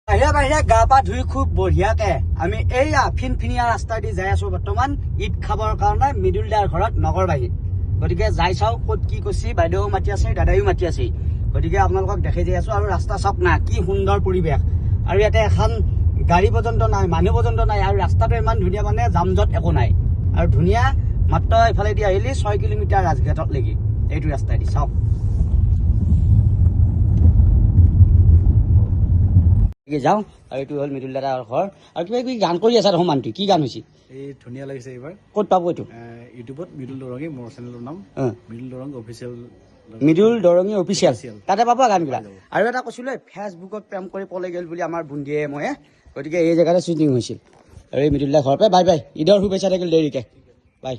বাহিৰে বাহিৰে গা পা ধুই খুব বঢ়িয়াকে আমি এইয়া ফিনফিনীয়া ৰাস্তা দি যাই আছো বৰ্তমান ঈদ খাবৰ কাৰণে মৃদুল দাৰ ঘৰত নগৰবাৰীত। গতিকে যাই চাওঁ ক'ত কি কৈছি, বাইদেউ মাতি আছে, দাদাইও মাতি আছে। গতিকে আপোনালোকক দেখাই যাই আছো। আৰু ৰাস্তা চাওক না, কি সুন্দৰ পৰিৱেশ। আৰু ইয়াতে এখন গাড়ী পৰ্যন্ত নাই, মানুহ পৰ্যন্ত নাই। আৰু ৰাস্তাটো ইমান ধুনীয়া, মানে যাম জঁট একো নাই। আৰু ধুনীয়া, মাত্ৰ এইফালেদি আহিলি 6 কিলোমিটাৰ ৰাজঘাটত লাগি এইটো ৰাস্তাইদি চাওক। যাওঁ। আৰু এইটো হ'ল মৃদুল দাদাৰ ঘৰ। আৰু কিবা কিবি গান কৰি আছা দেখোন মানুহটো, কি গান হৈছে? এই ধুনীয়া লাগিছে এইবাৰ। ক'ত পাব এইটো? ইউটিউবত মৃদুল দৰঙী, মোৰ চেনেলৰ নাম মৃদুল দৰং অফিচিয়েল, মৃদুল দৰঙী অফিচিয়েল, তাতে পাব গানবিলাক। আৰু এটা কৈছিলোঁ, ফেচবুকত প্ৰেম কৰি পলাই গ'ল বুলি আমাৰ ভণ্টিয়ে মই। গতিকে এই জেগাতে শ্বুটিং হৈছিল। আৰু এই মৃদুল দাৰ ঘৰৰ পৰাই বাই বাই, ঈদৰ শুভেচ্ছা থাকিল দেৰিকৈ, বাই।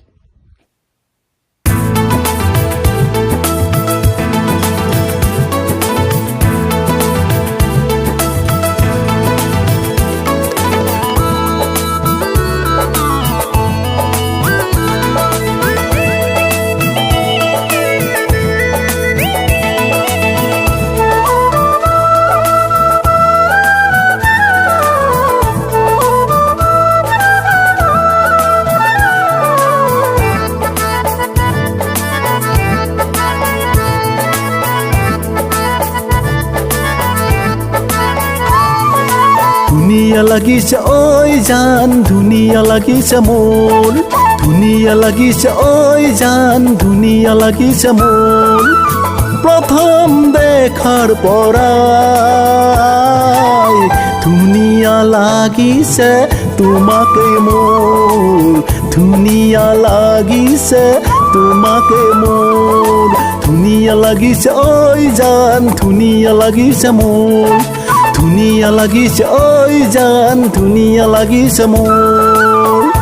ধুনীয়া লাগিছে ঐ জান, ধুনীয়া লাগিছে মোৰ, ধুনীয়া লাগিছে ঐ জান, ধুনীয়া লাগিছে মোৰ। প্ৰথম দেখাৰ পৰাই ধুনীয়া লাগিছে তোমাকে মোৰ, ধুনীয়া লাগিছে তোমাকে মোৰ। ধুনীয়া লাগিছে ঐ জান, ধুনীয়া লাগিছে মোৰ, ধুনীয়া লাগিছে ঐ জান, ধুনীয়া লাগিছে মোৰ।